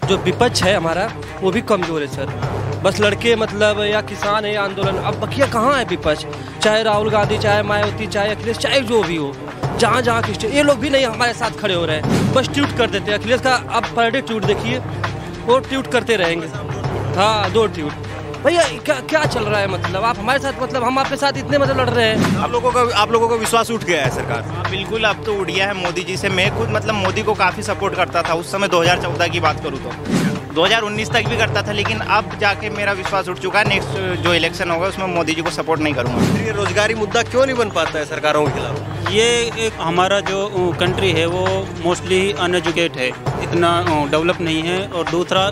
जो विपक्ष है हमारा वो भी कमज़ोर है सर। बस लड़के मतलब या किसान है या आंदोलन, अब बकिया कहाँ है विपक्ष? चाहे राहुल गांधी, चाहे मायावती, चाहे अखिलेश, चाहे जो भी हो, जहाँ जहाँ की ये लोग भी नहीं हमारे साथ खड़े हो रहे हैं, बस ट्वीट कर देते हैं। अखिलेश का अब पर डे ट्वीट देखिए, वो ट्वीट करते रहेंगे। हाँ, 2 ट्वीट। भैया क्या चल रहा है? मतलब आप हमारे साथ, मतलब हम आपके साथ इतने मतलब लड़ रहे हैं। आप लोगों का विश्वास उठ गया है सरकार? हाँ बिल्कुल, अब तो उठ गया है मोदी जी से। मैं खुद मतलब मोदी को काफ़ी सपोर्ट करता था उस समय, 2014 की बात करूँ तो 2019 तक भी करता था, लेकिन अब जाके मेरा विश्वास उठ चुका है। नेक्स्ट जो इलेक्शन होगा उसमें मोदी जी को सपोर्ट नहीं करूँगा। फिर ये रोजगारी मुद्दा क्यों नहीं बन पाता है सरकारों के खिलाफ? ये एक हमारा जो कंट्री है वो मोस्टली अनएजुकेट है, इतना डेवलप नहीं है। और दूसरा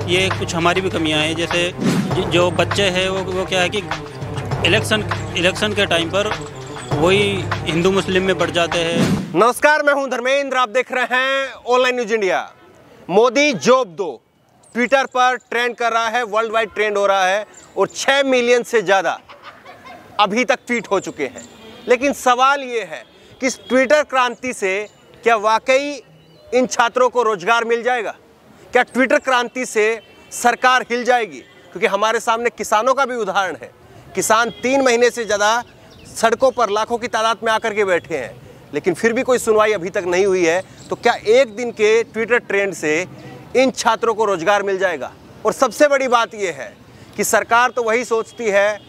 ये कुछ हमारी भी कमियां हैं, जैसे जो बच्चे हैं वो क्या है कि इलेक्शन के टाइम पर वही हिंदू मुस्लिम में बढ़ जाते हैं। नमस्कार, मैं हूं धर्मेंद्र, आप देख रहे हैं online news India. Modi job दो ट्विटर पर ट्रेंड कर रहा है, वर्ल्ड वाइड ट्रेंड हो रहा है और 6 मिलियन से ज़्यादा अभी तक ट्वीट हो चुके हैं। लेकिन सवाल ये है कि इस ट्विटर क्रांति से क्या वाकई इन छात्रों को रोजगार मिल जाएगा? क्या ट्विटर क्रांति से सरकार हिल जाएगी? क्योंकि हमारे सामने किसानों का भी उदाहरण है। किसान 3 महीने से ज़्यादा सड़कों पर लाखों की तादाद में आकर के बैठे हैं, लेकिन फिर भी कोई सुनवाई अभी तक नहीं हुई है। तो क्या एक दिन के ट्विटर ट्रेंड से इन छात्रों को रोजगार मिल जाएगा? और सबसे बड़ी बात यह है कि सरकार तो वही सोचती है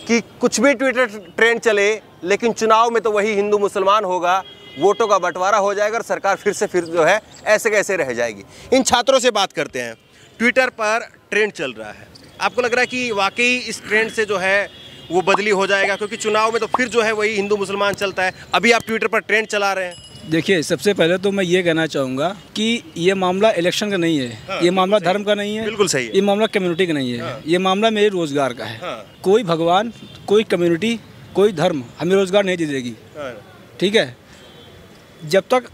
कि कुछ भी ट्विटर ट्रेंड चले, लेकिन चुनाव में तो वही हिंदू मुसलमान होगा, वोटों का बंटवारा हो जाएगा और सरकार फिर जो है ऐसे कैसे रह जाएगी। इन छात्रों से बात करते हैं। ट्विटर पर ट्रेंड चल रहा है, आपको लग रहा है कि वाकई इस ट्रेंड से जो है वो बदली हो जाएगा? क्योंकि चुनाव में तो फिर जो है वही हिंदू मुसलमान चलता है, अभी आप ट्विटर पर ट्रेंड चला रहे हैं। देखिए, सबसे पहले तो मैं ये कहना चाहूँगा कि ये मामला इलेक्शन का नहीं है। हाँ, ये मामला धर्म का नहीं है। बिल्कुल सही है। ये मामला कम्युनिटी का नहीं है। हाँ, ये मामला मेरे रोजगार का है। हाँ, कोई भगवान, कोई कम्युनिटी, कोई धर्म हमें रोजगार नहीं दे देगी। हाँ, ठीक है, जब तक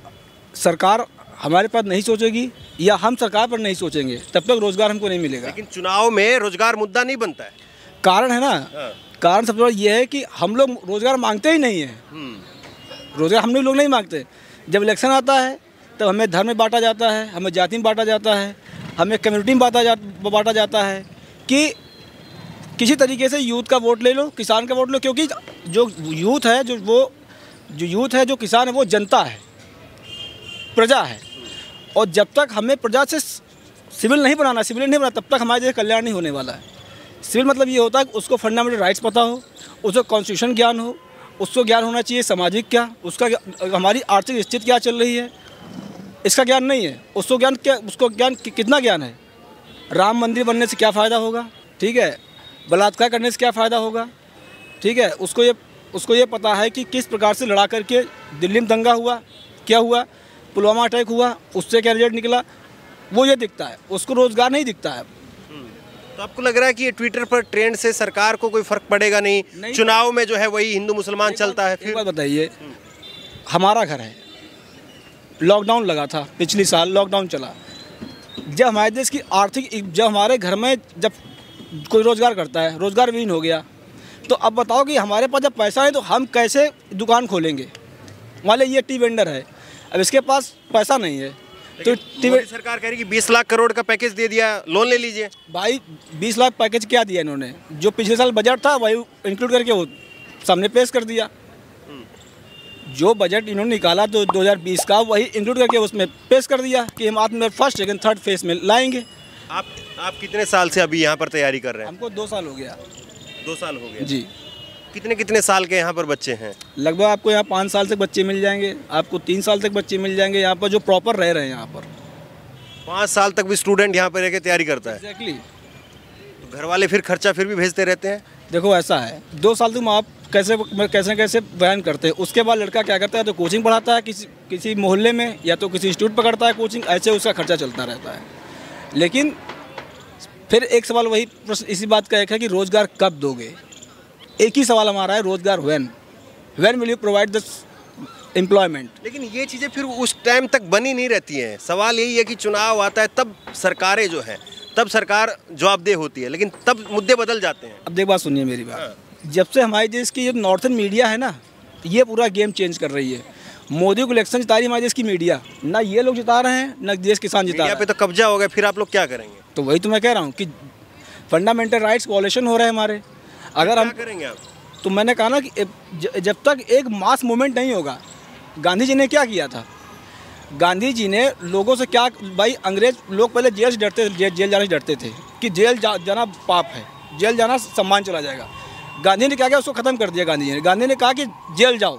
सरकार हमारे पास नहीं सोचेगी या हम सरकार पर नहीं सोचेंगे तब तक रोजगार हमको नहीं मिलेगा। लेकिन चुनाव में रोजगार मुद्दा नहीं बनता है। कारण है ना। हाँ, कारण सबसे बड़ा ये है कि हम लोग रोजगार मांगते ही नहीं है। रोजगार हम लोग नहीं मांगते। जब इलेक्शन आता है तब हमें धर्म में बांटा जाता है, हमें जाति में बांटा जाता है, हमें कम्युनिटी में बांटा जाता है कि किसी तरीके से यूथ का वोट ले लो, किसान का वोट लो। क्योंकि जो यूथ है, जो किसान है, वो जनता है, प्रजा है। और जब तक हमें प्रजा से सिविल नहीं बनाना, तब तक हमारे देश कल्याण नहीं होने वाला है। सिविल मतलब ये होता है कि उसको फंडामेंटल राइट्स पता हो, उसको कॉन्स्टिट्यूशन ज्ञान हो, उसको ज्ञान होना चाहिए सामाजिक क्या, उसका हमारी आर्थिक स्थिति क्या चल रही है, इसका ज्ञान नहीं है। उसको ज्ञान कितना ज्ञान है? राम मंदिर बनने से क्या फ़ायदा होगा? ठीक है, बलात्कार करने से क्या फ़ायदा होगा? ठीक है, उसको ये पता है कि किस प्रकार से लड़ा करके दिल्ली में दंगा हुआ, क्या हुआ, पुलवामा अटैक हुआ, उससे क्या रिजल्ट निकला, वो ये दिखता है। उसको रोज़गार नहीं दिखता है। तो आपको लग रहा है कि ये ट्विटर पर ट्रेंड से सरकार को कोई फर्क पड़ेगा नहीं चुनाव में जो है वही हिंदू मुसलमान चलता है? फिर बात बताइए, हमारा घर है, लॉकडाउन लगा था, पिछले साल लॉकडाउन चला। जब हमारे देश की जब हमारे घर में जब कोई रोज़गार करता है, रोज़गार विहीन हो गया, तो अब बताओ कि हमारे पास जब पैसा है तो हम कैसे दुकान खोलेंगे? मान लीजिए ये टी वेंडर है, अब इसके पास पैसा नहीं है तो सरकार कह रही कि 20 लाख करोड़ का पैकेज दे दिया, लोन ले लीजिए। भाई 20 लाख पैकेज क्या दिया इन्होंने? जो पिछले साल बजट था वही इंक्लूड करके वो सामने पेश कर दिया। जो बजट इन्होंने निकाला तो 2020 का, वही इंक्लूड करके उसमें पेश कर दिया कि हम आत्मनिर्भर फर्स्ट, सेकंड, थर्ड फेज में लाएंगे। आप कितने साल से अभी यहाँ पर तैयारी कर रहे हैं? हमको 2 साल हो गया। 2 साल हो गए जी। कितने साल के यहाँ पर बच्चे हैं? लगभग आपको यहाँ 5 साल तक बच्चे मिल जाएंगे, आपको 3 साल तक बच्चे मिल जाएंगे यहाँ पर, जो प्रॉपर रह रहे हैं यहाँ पर। 5 साल तक भी स्टूडेंट यहाँ पर रह के तैयारी करता है? एग्जैक्टली। तो घर वाले फिर खर्चा फिर भी भेजते रहते हैं? देखो ऐसा है, 2 साल तक आप कैसे बयान करते हैं, उसके बाद लड़का क्या करता है, तो कोचिंग पढ़ाता है किसी मोहल्ले में, या तो किसी इंस्टीट्यूट पकड़ता है कोचिंग, ऐसे उसका खर्चा चलता रहता है। लेकिन फिर एक सवाल वही प्रश्न इसी बात का एक है कि रोज़गार कब दोगे? एक ही सवाल हमारा है, रोज़गार when will you provide the employment. लेकिन ये चीज़ें फिर उस टाइम तक बनी नहीं रहती हैं। सवाल यही है कि चुनाव आता है तब सरकारें जो हैं, तब सरकार जवाबदेह होती है, लेकिन तब मुद्दे बदल जाते हैं। अब देख, बात सुनिए मेरी बात। जब से हमारे देश की जो नॉर्थन मीडिया है ना, ये पूरा गेम चेंज कर रही है। मोदी को इलेक्शन जिता रही हमारे देश की मीडिया, ना ये लोग जिता रहे हैं ना देश किसान जिता रहा मीडिया है। पे तो कब्जा हो गया, फिर आप लोग क्या करेंगे? तो वही तो मैं कह रहा हूँ कि फंडामेंटल राइट्स वायलेशन हो रहे हैं हमारे। अगर हम क्या करेंगे आप? तो मैंने कहा ना कि जब तक एक मास मूवमेंट नहीं होगा। गांधी जी ने क्या किया था? गांधी जी ने लोगों से क्या, भाई अंग्रेज लोग पहले जेल से डरते थे, जेल जाने से डरते थे कि जेल जाना पाप है, जेल जाना सम्मान चला जाएगा। गांधी ने क्या किया, उसको ख़त्म कर दिया। गांधी ने कहा कि जेल जाओ।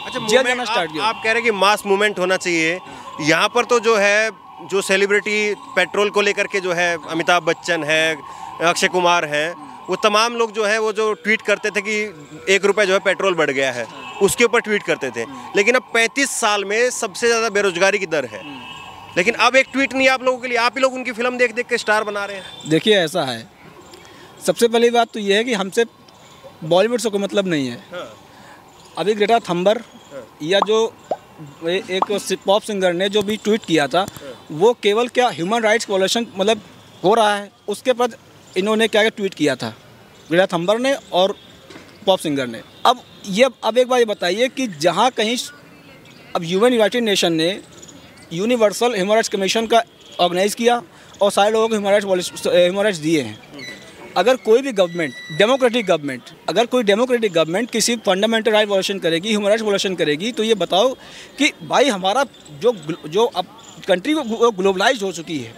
अच्छा, जेल जाना स्टार्ट किया। आप कह रहे हैं कि मास मूवमेंट होना चाहिए। यहाँ पर तो जो है, जो सेलिब्रिटी पेट्रोल को लेकर के जो है, अमिताभ बच्चन है, अक्षय कुमार हैं, वो तमाम लोग जो है वो जो ट्वीट करते थे कि 1 रुपये जो है पेट्रोल बढ़ गया है, उसके ऊपर ट्वीट करते थे। लेकिन अब 35 साल में सबसे ज़्यादा बेरोजगारी की दर है, लेकिन अब एक ट्वीट नहीं है आप लोगों के लिए। आप ही लोग उनकी फिल्म देख देख के स्टार बना रहे हैं। देखिए ऐसा है, सबसे पहली बात तो ये है कि हमसे बॉलीवुड से कोई मतलब नहीं है। अभी ग्रेटा थंबर या जो एक पॉप सिंगर ने जो भी ट्वीट किया था, वो केवल क्या ह्यूमन राइट्स वायलेशन मतलब हो रहा है उसके पर इन्होंने क्या ट्वीट किया था, ग्रेटा थंबर ने और पॉप सिंगर ने। अब एक बात ये बताइए कि जहाँ कहीं अब यूनाइटेड नेशन ने यूनिवर्सल ह्यूमन राइट्स कमीशन का ऑर्गेनाइज़ किया और सारे लोगों को ह्यूमन राइट्स दिए हैं। अगर कोई भी गवर्नमेंट, अगर कोई डेमोक्रेटिक गवर्नमेंट किसी फंडामेंटल राइट वायलेशन करेगी, ह्यूमन राइट्स वायलेशन करेगी, तो ये बताओ कि भाई हमारा जो अब कंट्री वो ग्लोबलाइज हो चुकी है।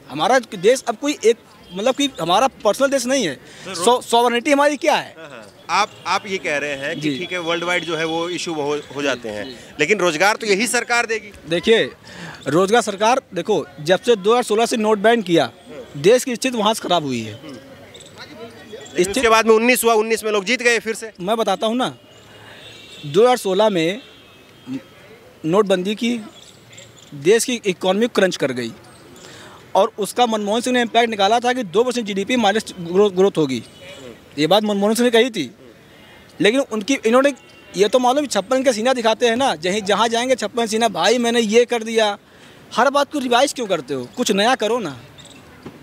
हमारा देश अब कोई एक मतलब कि हमारा पर्सनल देश नहीं है। सॉवरेनिटी हमारी क्या है? आप ये कह रहे हैं कि ठीक है, वर्ल्ड वाइड जो है वो इशू हो जाते हैं, लेकिन रोजगार तो यही सरकार देगी। देखिए रोजगार सरकार, देखो जब से 2016 से नोट बैन किया, देश की स्थिति वहाँ से खराब हुई है। इसके बाद में 19 हुआ, 19 में लोग जीत गए फिर से। मैं बताता हूँ ना, 2016 में नोटबंदी की, देश की इकोनॉमिक क्रंच कर गई और उसका मनमोहन सिंह ने इम्पैक्ट निकाला था कि 2% GDP माइनस ग्रोथ होगी। ये बात मनमोहन सिंह ने कही थी, लेकिन इन्होंने ये तो मालूम 56 का सीना दिखाते हैं ना, जहाँ जाएंगे 56 सीना, भाई मैंने ये कर दिया। हर बात को रिवाइज क्यों करते हो? कुछ नया करो ना।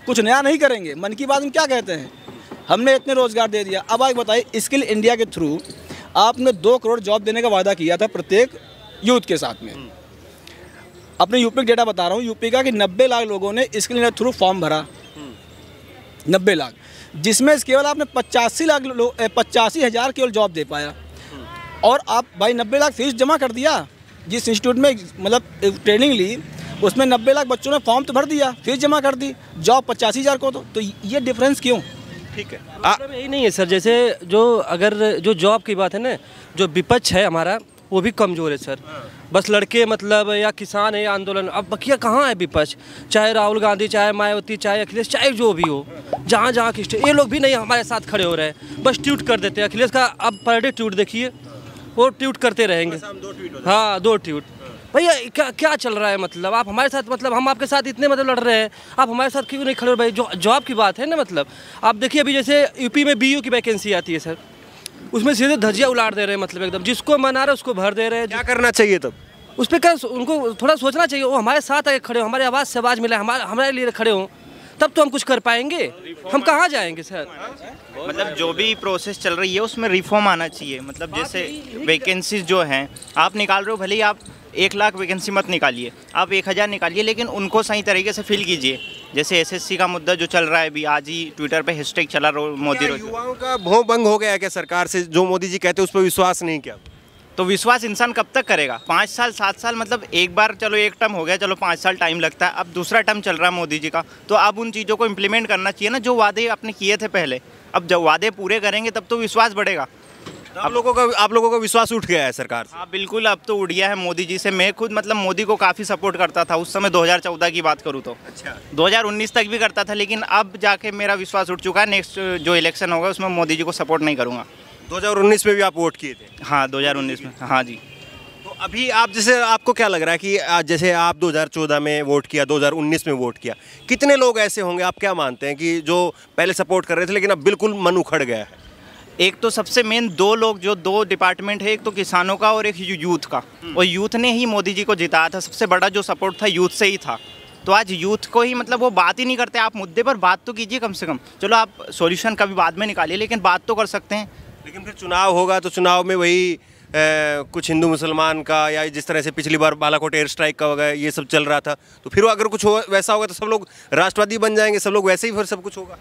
कुछ नया नहीं करेंगे। मन की बात में क्या कहते हैं, हमने इतने रोज़गार दे दिया। अब आप बताइए, स्किल इंडिया के थ्रू आपने 2 करोड़ जॉब देने का वादा किया था प्रत्येक यूथ के साथ में। अपने यूपी का डेटा बता रहा हूँ, यूपी का कि 90 लाख लोगों ने स्किल इंडिया थ्रू फॉर्म भरा, 90 लाख, जिसमें केवल आपने 85,000 केवल जॉब दे पाया। और आप भाई 90 लाख फीस जमा कर दिया, जिस इंस्टीट्यूट में मतलब ट्रेनिंग ली उसमें 90 लाख बच्चों ने फॉर्म तो भर दिया, फीस जमा कर दी, जॉब 85,000 को। तो ये डिफरेंस क्यों? ठीक है, मतलब यही नहीं है सर। जैसे जो जॉब की बात है ना, जो विपक्ष है हमारा वो भी कमज़ोर है सर। बस लड़के मतलब या किसान है या आंदोलन, अब बकिया कहाँ है विपक्ष? चाहे राहुल गांधी, चाहे मायावती, चाहे अखिलेश, चाहे जो भी हो, जहाँ जहाँ की ये लोग भी नहीं हमारे साथ खड़े हो रहे हैं, बस ट्वीट कर देते हैं। अखिलेश का अब पर डे ट्वीट देखिए, वो ट्वीट करते रहेंगे। हाँ, 2 ट्वीट। भैया क्या चल रहा है? मतलब आप हमारे साथ, मतलब हम आपके साथ इतने मतलब लड़ रहे हैं, आप हमारे साथ क्यों नहीं खड़े हो भाई? जो जॉब की बात है ना, मतलब आप देखिए अभी जैसे यूपी में BU की वैकेंसी आती है सर, उसमें सीधे धज्जिया उलाड़ दे रहे हैं, मतलब एकदम जिसको मन आ रहा है उसको भर दे रहे हैं। क्या करना चाहिए तब? उस पर क्या उनको थोड़ा सोचना चाहिए। वो हमारे साथ आके खड़े हो, हमारे आवाज़ से आवाज़ मिला, हमारे लिए खड़े हो, तब तो हम कुछ कर पाएंगे। हम कहाँ जाएंगे सर? मतलब जो भी प्रोसेस चल रही है उसमें रिफॉर्म आना चाहिए। मतलब जैसे वैकेंसीज जो हैं आप निकाल रहे हो, भले ही आप 1 लाख वैकेंसी मत निकालिए, आप 1000 निकालिए, लेकिन उनको सही तरीके से फिल कीजिए। जैसे SSC का मुद्दा जो चल रहा है, अभी आज ही ट्विटर पे हैशटैग चला मोदी रोज। युवाओं का भों भंग हो गया है क्या सरकार से? जो मोदी जी कहते हैं उस पर विश्वास नहीं किया, तो विश्वास इंसान कब तक करेगा? 5 साल 7 साल, मतलब एक बार चलो एक टर्म हो गया, चलो 5 साल टाइम लगता है, अब दूसरा टर्म चल रहा है मोदी जी का, तो अब उन चीज़ों को इम्प्लीमेंट करना चाहिए ना, जो वादे आपने किए थे पहले। अब जब वादे पूरे करेंगे तब तो विश्वास बढ़ेगा। आप लोगों का विश्वास उठ गया है सरकार से? हाँ बिल्कुल, अब तो उड़ गया है मोदी जी से। मैं खुद मतलब मोदी को काफ़ी सपोर्ट करता था उस समय, 2014 की बात करूँ तो। अच्छा, 2019 तक भी करता था, लेकिन अब जाके मेरा विश्वास उठ चुका है। नेक्स्ट जो इलेक्शन होगा उसमें मोदी जी को सपोर्ट नहीं करूँगा। 2019 में भी आप वोट किए थे? हाँ 2019 में, हाँ जी। तो अभी आप जैसे, आपको क्या लग रहा है कि जैसे आप 2014 में वोट किया, 2019 में वोट किया, कितने लोग ऐसे होंगे आप क्या मानते हैं कि जो पहले सपोर्ट कर रहे थे लेकिन अब बिल्कुल मन उखड़ गया है? एक तो सबसे मेन 2 लोग, जो 2 डिपार्टमेंट है, एक तो किसानों का और एक यूथ का, और यूथ ने ही मोदी जी को जिताया था। सबसे बड़ा जो सपोर्ट था यूथ से ही था। तो आज यूथ को ही मतलब वो बात ही नहीं करते। आप मुद्दे पर बात तो कीजिए कम से कम। चलो आप सॉल्यूशन कभी बाद में निकालिए, लेकिन बात तो कर सकते हैं। लेकिन फिर चुनाव होगा तो चुनाव में वही कुछ हिंदू मुसलमान का, या जिस तरह से पिछली बार बालाकोट एयर स्ट्राइक का वगैरह ये सब चल रहा था, तो फिर अगर कुछ वैसा होगा तो सब लोग राष्ट्रवादी बन जाएंगे, सब लोग वैसे ही फिर सब कुछ होगा।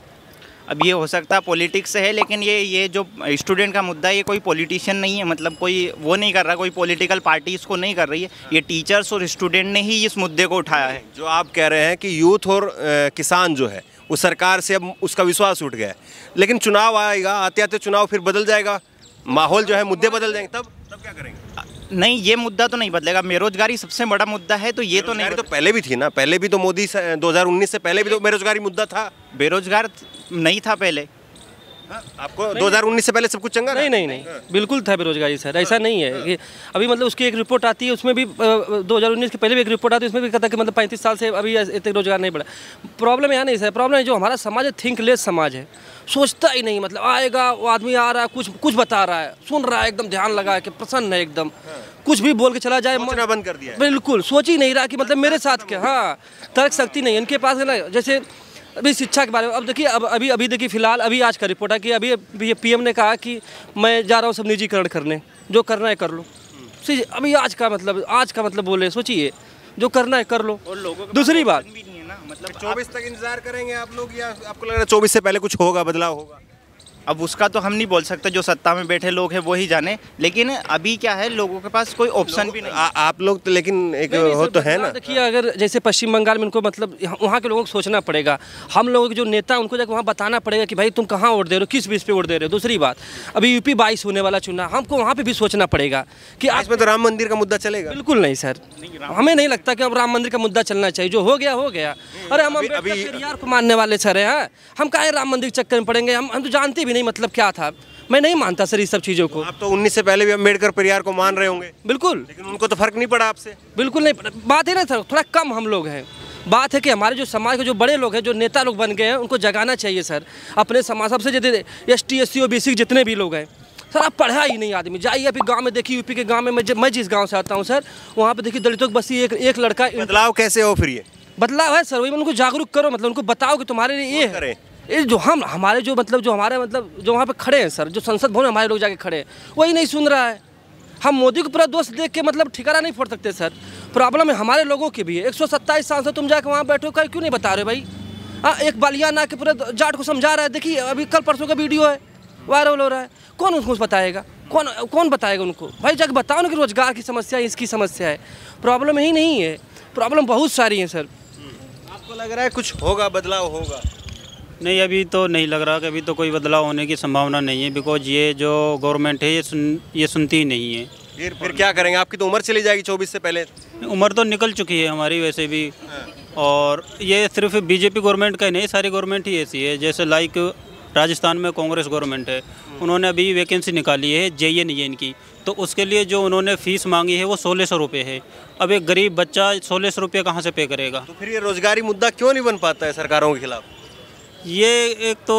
अब ये हो सकता है पॉलिटिक्स है, लेकिन ये जो स्टूडेंट का मुद्दा है ये कोई पॉलिटिशियन नहीं है, मतलब कोई वो नहीं कर रहा, कोई पॉलिटिकल पार्टी इसको नहीं कर रही है, ये टीचर्स और स्टूडेंट ने ही इस मुद्दे को उठाया है। जो आप कह रहे हैं कि यूथ और किसान जो है वो सरकार से अब उसका विश्वास उठ गया है, लेकिन चुनाव आएगा, आते आते चुनाव फिर बदल जाएगा, माहौल जो है मुद्दे बदल जाएंगे, तब क्या करेंगे? नहीं, ये मुद्दा तो नहीं बदलेगा। बेरोजगारी सबसे बड़ा मुद्दा है, तो ये तो नहीं, तो पहले भी थी ना, पहले भी तो मोदी 2019 से पहले भी तो बेरोजगारी मुद्दा था। बेरोजगार नहीं था पहले, आपको 2019 से पहले सब कुछ चंगा? नहीं, बिल्कुल था बेरोजगारी सर, ऐसा नहीं है कि अभी मतलब उसकी एक रिपोर्ट आती है, उसमें भी 2019 के पहले भी एक रिपोर्ट आती है, उसमें भी कहता है कि मतलब 35 साल से अभी इतने रोजगार नहीं बढ़ा। प्रॉब्लम यहाँ नहीं सर, प्रॉब्लम है जो हमारा समाज है, थिंकलेस समाज है, सोचता ही नहीं, मतलब आएगा वो आदमी आ रहा है, कुछ बता रहा है, सुन रहा है, एकदम ध्यान लगा के प्रसन्न है, एकदम कुछ भी बोल के चला जाए, सोचना बंद कर दिया है। बिल्कुल सोच ही नहीं रहा कि मतलब मेरे साथ क्या, हाँ तर्क शक्ति नहीं इनके पास है ना। जैसे अभी शिक्षा के बारे में अब देखिए, अभी देखिए फिलहाल अभी आज का रिपोर्ट है कि अभी ये पीएम ने कहा कि मैं जा रहा हूँ सब निजीकरण करने, जो करना है कर लो। अभी आज का मतलब बोले, सोचिए जो करना है कर लो। और लोगों दूसरी बात भी नहीं है ना, मतलब 24 तक इंतजार करेंगे आप लोग, या आपको लग रहा है 24 से पहले कुछ होगा, बदलाव होगा? अब उसका तो हम नहीं बोल सकते, जो सत्ता में बैठे लोग हैं वो ही जाने, लेकिन अभी क्या है, लोगों के पास कोई ऑप्शन भी नहीं। आप लोग तो लेकिन एक हो तो है ना। देखिए अगर जैसे पश्चिम बंगाल में उनको मतलब वहाँ के लोगों को सोचना पड़ेगा, हम लोगों के जो नेता उनको जाकर वहाँ बताना पड़ेगा कि भाई तुम कहाँ वोट दे रहे हो, किस बेस पे वोट दे रहे हो। दूसरी बात, अभी यूपी 22 होने वाला चुनाव, हमको वहाँ पे भी सोचना पड़ेगा कि आज में तो राम मंदिर का मुद्दा चलेगा? बिल्कुल नहीं सर, हमें नहीं लगता कि अब राम मंदिर का मुद्दा चलना चाहिए, जो हो गया हो गया। अरे हम अभी पेरियार को मानने वाले सर हैं, हम काहे राम मंदिर के चक्कर में पड़ेंगे, हम तो जानते भी नहीं मतलब क्या था। मैं नहीं मानता सर इस सब चीज़ों को। आप तो 19 से पहले भी अम्बेडकर पेरियार को मान रहे होंगे? बिल्कुल, लेकिन उनको तो फर्क नहीं पड़ा आपसे? बिल्कुल नहीं, बात है ना सर, थोड़ा कम हम लोग हैं। बात है कि हमारे जो समाज के जो बड़े लोग हैं, जो नेता लोग बन गए हैं, उनको जगाना चाहिए सर अपने समाज। सबसे जितने ST SC OBC जितने भी लोग हैं सर, आप पढ़ा ही नहीं आदमी, जाइए अभी गांव में देखिए, यूपी के गांव में मैं जिस गांव से आता हूं सर, वहां पे देखिए दलितों की बस्ती, एक लड़का। बदलाव कैसे हो फिर? ये बदलाव है सर, वही उनको जागरूक करो, मतलब उनको बताओ कि तुम्हारे लिए ये जो हमारे जो वहाँ पे खड़े हैं सर, जो संसद भवन में हमारे लोग जाके खड़े हैं, वही नहीं सुन रहा है। हम मोदी को पूरा दोस्त देख के मतलब ठिकाना नहीं फोड़ सकते सर, प्रॉब्लम है हमारे लोगों की भी है। 127 साल से तुम जाके वहाँ बैठो, क्यों नहीं बता रहे भाई? हाँ, एक बलियाना के पूरे जाट को समझा रहा है, देखिए अभी कल परसों का वीडियो है, वायरल हो रहा है, कौन उसको बताएगा? कौन बताएगा उनको? भाई जाके बताओ ना कि रोजगार की समस्या है, इसकी समस्या है। प्रॉब्लम ही नहीं है, प्रॉब्लम बहुत सारी है सर। आपको लग रहा है कुछ होगा, बदलाव होगा? नहीं, अभी तो नहीं लग रहा कि अभी तो कोई बदलाव होने की संभावना नहीं है, बिकॉज ये जो गवर्नमेंट है ये सुनती ही नहीं है। फिर क्या करेंगे? आपकी तो उम्र चली जाएगी 24 से पहले। उम्र तो निकल चुकी है हमारी वैसे भी, और ये सिर्फ बीजेपी गवर्नमेंट का ही नहीं, सारी गवर्नमेंट ही ऐसी है। जैसे लाइक राजस्थान में कांग्रेस गवर्नमेंट है, उन्होंने अभी वैकेंसी निकाली है JNN की, तो उसके लिए जो उन्होंने फ़ीस मांगी है वो 1600 रुपये है। अब एक गरीब बच्चा 1600 रुपये कहाँ से पे करेगा? तो फिर ये रोजगारी मुद्दा क्यों नहीं बन पाता है सरकारों के खिलाफ? ये एक तो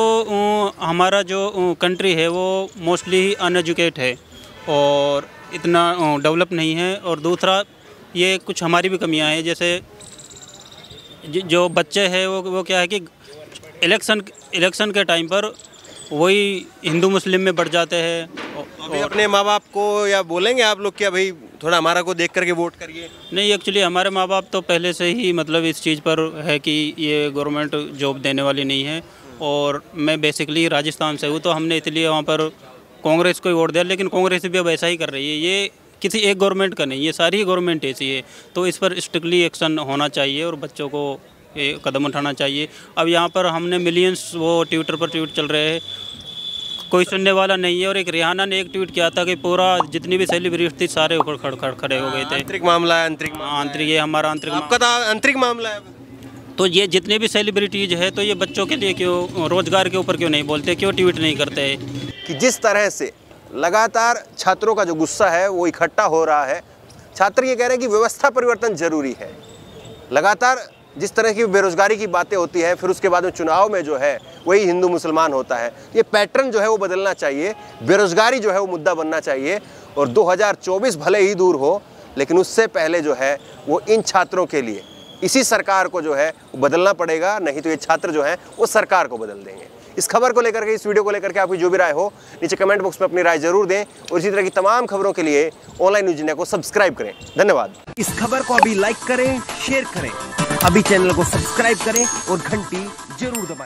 हमारा जो कंट्री है वो मोस्टली अनएजुकेट है और इतना डेवलप नहीं है, और दूसरा ये कुछ हमारी भी कमियां हैं। जैसे जो बच्चे हैं वो क्या है कि इलेक्शन के टाइम पर वही हिंदू मुस्लिम में बढ़ जाते हैं। अभी अपने माँ बाप को या बोलेंगे आप लोग कि भाई थोड़ा हमारा को देख करके वोट करिए? नहीं, एक्चुअली हमारे माँ बाप तो पहले से ही मतलब इस चीज़ पर है कि ये गवर्नमेंट जॉब देने वाली नहीं है, और मैं बेसिकली राजस्थान से हूँ, तो हमने इसलिए वहाँ पर कांग्रेस को ही वोट दिया। लेकिन कांग्रेस भी अब ऐसा ही कर रही है, ये किसी एक गवर्नमेंट का नहीं, ये सारी गवर्नमेंट ऐसी है। तो इस पर स्ट्रिक्टली एक्शन होना चाहिए और बच्चों को ये कदम उठाना चाहिए। अब यहाँ पर हमने मिलियंस वो ट्विटर पर ट्वीट चल रहे हैं, कोई सुनने वाला नहीं है। और एक रिहाना ने एक ट्वीट किया था कि पूरा जितनी भी सेलिब्रिटी थी सारे ऊपर खड़े हो गए थे। आंतरिक मामला है, आंतरिक, ये हमारा आंतरिक, आपका तो आंतरिक मामला है। तो ये जितने भी सेलिब्रिटीज है, तो ये बच्चों के लिए क्यों, रोजगार के ऊपर क्यों नहीं बोलते, क्यों ट्वीट नहीं करते? कि जिस तरह से लगातार छात्रों का जो गुस्सा है वो इकट्ठा हो रहा है, छात्र ये कह रहे हैं कि व्यवस्था परिवर्तन जरूरी है। लगातार जिस तरह की बेरोजगारी की बातें होती है, फिर उसके बाद में चुनाव में जो है वही हिंदू मुसलमान होता है, ये पैटर्न जो है वो बदलना चाहिए। बेरोजगारी जो है वो मुद्दा बनना चाहिए, और 2024 भले ही दूर हो, लेकिन उससे पहले जो है वो इन छात्रों के लिए इसी सरकार को जो है वो बदलना पड़ेगा, नहीं तो ये छात्र जो है वो सरकार को बदल देंगे। इस खबर को लेकर के, इस वीडियो को लेकर के आपकी जो भी राय हो नीचे कमेंट बॉक्स में अपनी राय जरूर दें और इसी तरह की तमाम खबरों के लिए ऑनलाइन न्यूज़ इंडिया को सब्सक्राइब करें। धन्यवाद। इस खबर को अभी लाइक करें, शेयर करें, अभी चैनल को सब्सक्राइब करें और घंटी जरूर दबाएं।